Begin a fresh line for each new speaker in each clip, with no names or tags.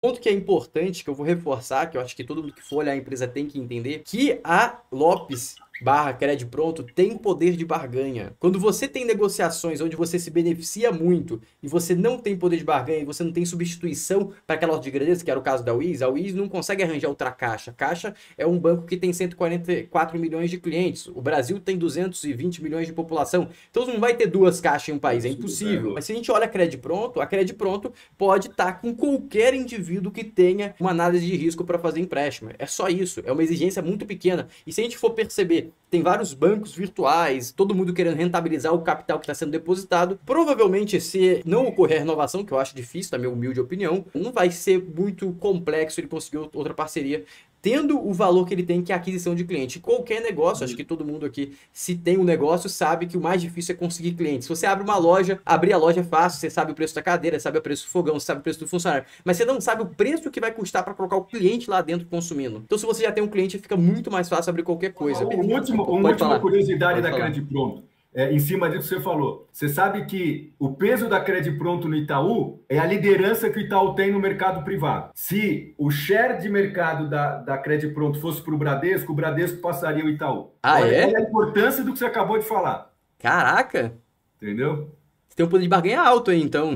Ponto que é importante, que eu vou reforçar, que eu acho que todo mundo que for olhar a empresa tem que entender, que a Lopes barra Credipronto tem poder de barganha. Quando você tem negociações onde você se beneficia muito e você não tem poder de barganha e você não tem substituição para aquela ordem de grandeza, que era o caso da Wiz, a Wiz não consegue arranjar outra Caixa. Caixa é um banco que tem 144 milhões de clientes. O Brasil tem 220 milhões de população. Então não vai ter duas caixas em um país, é impossível. Mas se a gente olha a Credipronto pode estar com qualquer indivíduo que tenha uma análise de risco para fazer empréstimo. É só isso, é uma exigência muito pequena. E se a gente for perceber, tem vários bancos virtuais, todo mundo querendo rentabilizar o capital que está sendo depositado. Provavelmente, se não ocorrer a renovação, que eu acho difícil, na minha humilde opinião, não vai ser muito complexo ele conseguir outra parceria tendo o valor que ele tem, que é a aquisição de cliente. Qualquer negócio, acho que todo mundo aqui, se tem um negócio, sabe que o mais difícil é conseguir clientes. Se você abre uma loja, abrir a loja é fácil, você sabe o preço da cadeira, sabe o preço do fogão, você sabe o preço do funcionário, mas você não sabe o preço que vai custar para colocar o cliente lá dentro consumindo. Então, se você já tem um cliente, fica muito mais fácil abrir qualquer coisa.
Uma última curiosidade da Credipronto. Em cima disso que você falou. Você sabe que o peso da Credipronto no Itaú é a liderança que o Itaú tem no mercado privado. Se o share de mercado da Credipronto fosse para o Bradesco passaria o Itaú. Olha a importância do que você acabou de falar.
Caraca!
Entendeu?
Tem um poder de barganha alto aí, então.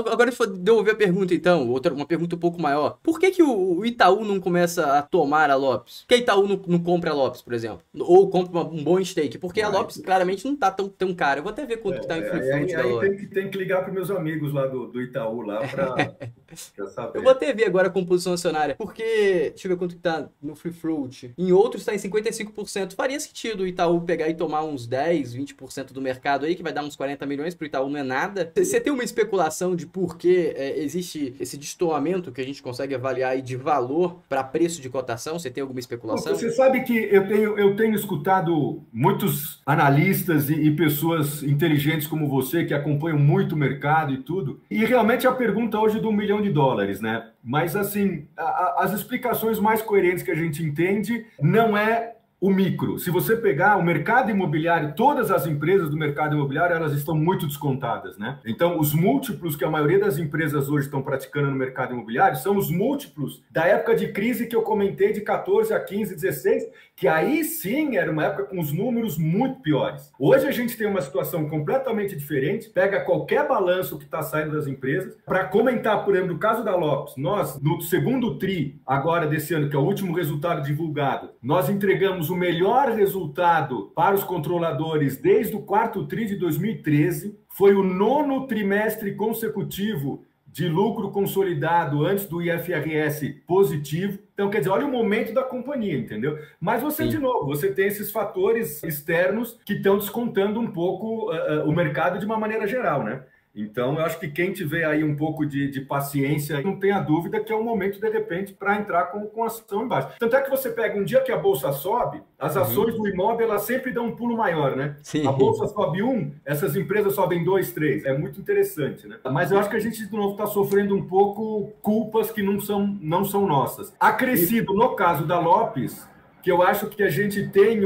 Agora, deixa eu devolver a pergunta, então. Uma pergunta um pouco maior. Por que o Itaú não começa a tomar a Lopes? Por que a Itaú não compra a Lopes, por exemplo? Ou compra um bom stake? Porque a Lopes claramente não tá tão cara. Eu vou até ver quanto que tá em free float da Lopes.
Tem que ligar para meus amigos lá do Itaú lá para saber.
Eu vou até ver agora a composição acionária. Porque, deixa eu ver quanto que tá no free float. Em outros tá em 55%. Faria sentido o Itaú pegar e tomar uns 10, 20% do mercado aí, que vai dar uns 40 milhões pro Itaú, não é nada. Você tem uma especulação de por que existe esse destoamento que a gente consegue avaliar aí de valor para preço de cotação? Você tem alguma especulação?
Você sabe que eu tenho escutado muitos analistas e pessoas inteligentes como você, que acompanham muito o mercado e tudo, e realmente a pergunta hoje do $1 milhão, né? Mas, assim, as explicações mais coerentes que a gente entende não é o micro. Se você pegar o mercado imobiliário, todas as empresas do mercado imobiliário, elas estão muito descontadas, né? Então, os múltiplos que a maioria das empresas hoje estão praticando no mercado imobiliário são os múltiplos da época de crise que eu comentei, de 14 a 15, 16, que aí sim era uma época com os números muito piores. Hoje a gente tem uma situação completamente diferente, pega qualquer balanço que está saindo das empresas, para comentar, por exemplo, no caso da Lopes, nós, no segundo TRI, agora desse ano, que é o último resultado divulgado, nós entregamos o melhor resultado para os controladores desde o quarto TRI de 2013, foi o 9º trimestre consecutivo de lucro consolidado antes do IFRS positivo. Então, quer dizer, olha o momento da companhia, entendeu? Mas você, de novo, você tem esses fatores externos que estão descontando um pouco o mercado de uma maneira geral, né? Então, eu acho que quem tiver aí um pouco de paciência, não tenha dúvida que é um momento, de repente, para entrar com ação embaixo. Tanto é que você pega um dia que a Bolsa sobe, as ações do imóvel, elas sempre dão um pulo maior, né?
Sim.
A Bolsa sobe 1, essas empresas sobem 2, 3. É muito interessante, né? Mas eu acho que a gente, de novo, está sofrendo um pouco culpas que não são nossas. Acrescido, no caso da Lopes, que eu acho que a gente tem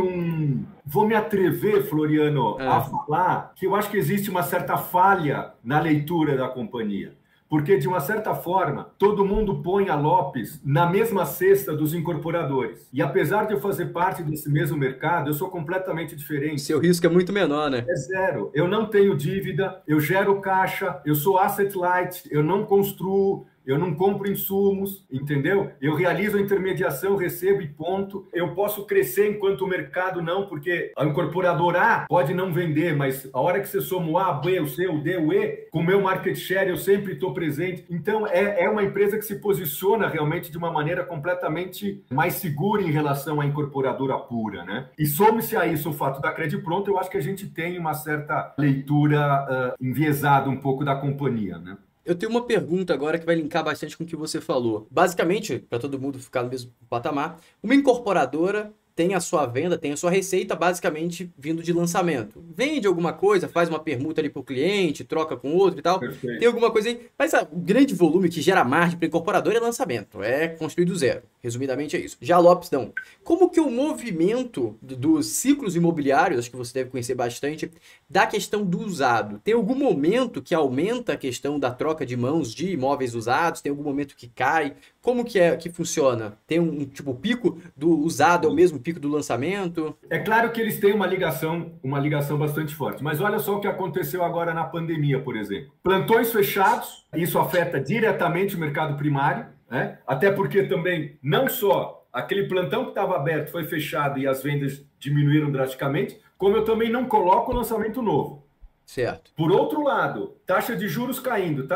Vou me atrever, Floriano, a falar que eu acho que existe uma certa falha na leitura da companhia. Porque, de uma certa forma, todo mundo põe a Lopes na mesma cesta dos incorporadores. E apesar de eu fazer parte desse mesmo mercado, eu sou completamente diferente.
Seu risco é muito menor, né?
É zero. Eu não tenho dívida, eu gero caixa, eu sou asset light, eu não construo, eu não compro insumos, entendeu? Eu realizo a intermediação, recebo e ponto. Eu posso crescer enquanto o mercado não, porque a incorporadora A pode não vender, mas a hora que você soma o A, B, o C, o D, o E, com o meu market share eu sempre estou presente. Então, é uma empresa que se posiciona realmente de uma maneira completamente mais segura em relação à incorporadora pura, né? E some-se a isso o fato da Credipronto, eu acho que a gente tem uma certa leitura enviesada um pouco da companhia, né?
Eu tenho uma pergunta agora que vai linkar bastante com o que você falou. Basicamente, para todo mundo ficar no mesmo patamar, uma incorporadora tem a sua venda, tem a sua receita basicamente vindo de lançamento. Vende alguma coisa, faz uma permuta ali para o cliente, troca com outro e tal.
Perfeito.
Tem alguma coisa aí. Mas o grande volume que gera margem para incorporador é lançamento. É construir do zero. Resumidamente é isso. Já Lopes, não. Como que o movimento dos ciclos imobiliários, acho que você deve conhecer bastante, da questão do usado? Tem algum momento que aumenta a questão da troca de mãos de imóveis usados? Tem algum momento que cai? Como que funciona? Tem um tipo pico do usado é o mesmo pico do lançamento?
É claro que eles têm uma ligação bastante forte, mas olha só o que aconteceu agora na pandemia, por exemplo. Plantões fechados, isso afeta diretamente o mercado primário, né? Até porque também não só aquele plantão que estava aberto foi fechado e as vendas diminuíram drasticamente, como eu também não coloco o lançamento novo.
Certo.
Por outro lado, taxa de juros caindo,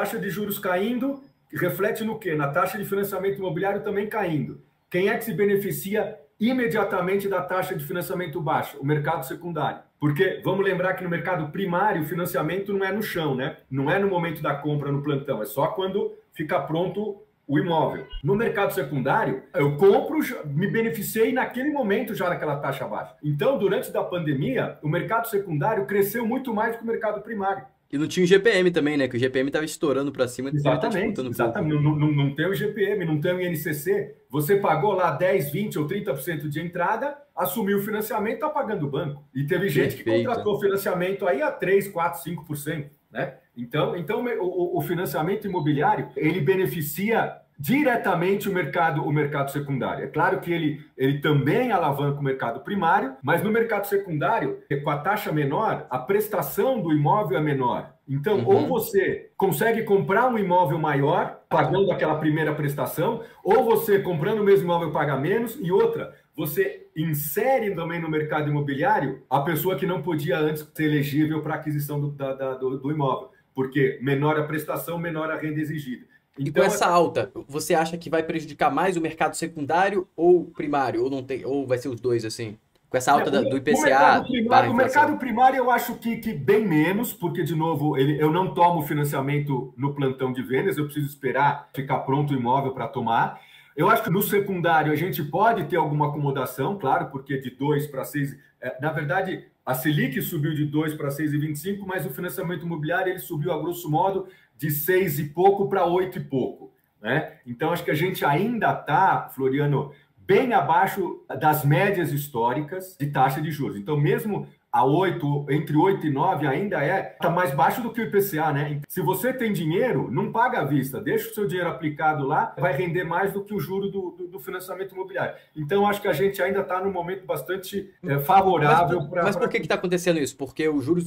reflete no quê? Na taxa de financiamento imobiliário também caindo. Quem é que se beneficia imediatamente da taxa de financiamento baixa? O mercado secundário. Porque vamos lembrar que no mercado primário o financiamento não é no chão, né? Não é no momento da compra, no plantão, é só quando fica pronto o imóvel. No mercado secundário, eu compro, me beneficiei naquele momento já daquela taxa baixa. Então, durante a pandemia, o mercado secundário cresceu muito mais do que o mercado primário.
E não tinha o GPM também, né? Que o GPM estava estourando para cima.
Exatamente, exatamente. Não tem o GPM, não tem o INCC. Você pagou lá 10, 20 ou 30% de entrada, assumiu o financiamento, está pagando o banco. E teve gente que contratou financiamento aí a 3, 4, 5%. Né? Então o financiamento imobiliário, ele beneficia diretamente o mercado secundário. É claro que ele também alavanca o mercado primário, mas no mercado secundário, com a taxa menor, a prestação do imóvel é menor. Então, ou você consegue comprar um imóvel maior, pagando aquela primeira prestação, ou você, comprando o mesmo imóvel, paga menos, e outra, você insere também no mercado imobiliário a pessoa que não podia antes ser elegível para a aquisição do imóvel, porque menor a prestação, menor a renda exigida.
E com essa alta, você acha que vai prejudicar mais o mercado secundário ou primário? Ou não tem, ou vai ser os dois, assim? Com essa alta do IPCA?
O mercado primário eu acho que bem menos, porque, de novo, eu não tomo financiamento no plantão de vendas, eu preciso esperar ficar pronto o imóvel para tomar. Eu acho que no secundário a gente pode ter alguma acomodação, claro, porque de 2 para 6... Na verdade, a Selic subiu de 2 para 6,25, mas o financiamento imobiliário ele subiu, a grosso modo, de 6 e pouco para 8 e pouco. Né? Então, acho que a gente ainda está, Floriano, bem abaixo das médias históricas de taxa de juros. Então, mesmo a 8, entre 8 e 9 ainda está mais baixo do que o IPCA, né? Se você tem dinheiro, não paga à vista, deixa o seu dinheiro aplicado lá, vai render mais do que o juro do financiamento imobiliário. Então, acho que a gente ainda está num momento bastante favorável para...
Mas por que está acontecendo isso? Porque os juros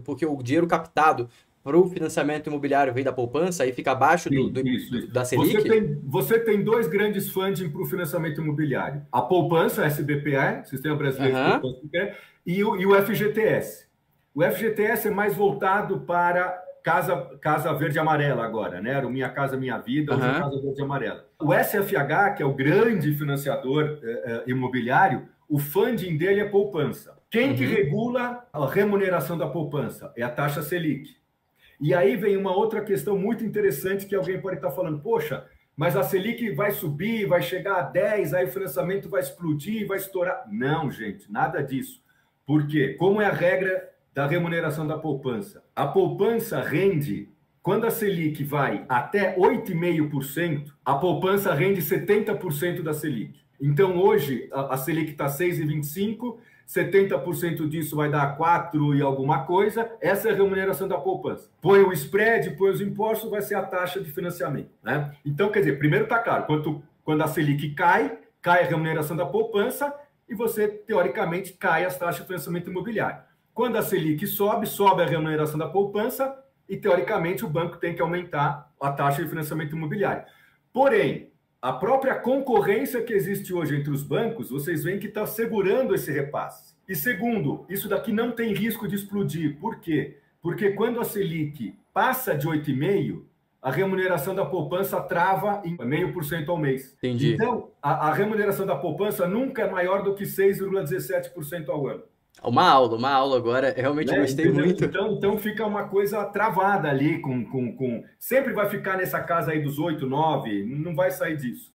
porque o dinheiro captado para o financiamento imobiliário vem da poupança e fica abaixo da Selic?
Você tem dois grandes funding para o financiamento imobiliário. A poupança, SBPE, Sistema Brasileiro de Poupança, e o FGTS. O FGTS é mais voltado para Casa Verde e Amarela agora, né? Era o Minha Casa Minha Vida, hoje é Casa Verde e Amarela. O SFH, que é o grande financiador imobiliário, o funding dele é poupança. Quem que regula a remuneração da poupança? É a taxa Selic. E aí vem uma outra questão muito interessante que alguém pode estar falando, poxa, mas a Selic vai subir, vai chegar a 10, aí o financiamento vai explodir, vai estourar. Não, gente, nada disso. Por quê? Como é a regra da remuneração da poupança? A poupança rende, quando a Selic vai até 8,5%, a poupança rende 70% da Selic. Então, hoje, a Selic está 6,25%, 70% disso vai dar 4 e alguma coisa, essa é a remuneração da poupança. Põe o spread, põe os impostos, vai ser a taxa de financiamento. Né? Então, quer dizer, primeiro está claro, quando a Selic cai a remuneração da poupança e você, teoricamente, cai as taxas de financiamento imobiliário. Quando a Selic sobe a remuneração da poupança e, teoricamente, o banco tem que aumentar a taxa de financiamento imobiliário. Porém, a própria concorrência que existe hoje entre os bancos, vocês veem que está segurando esse repasse. E segundo, isso daqui não tem risco de explodir. Por quê? Porque quando a Selic passa de 8,5%, a remuneração da poupança trava em 0,5% ao mês.
Entendi.
Então, a remuneração da poupança nunca é maior do que 6,17% ao ano.
Uma aula agora, realmente gostei muito.
Então fica uma coisa travada ali, sempre vai ficar nessa casa aí dos 8, 9, não vai sair disso.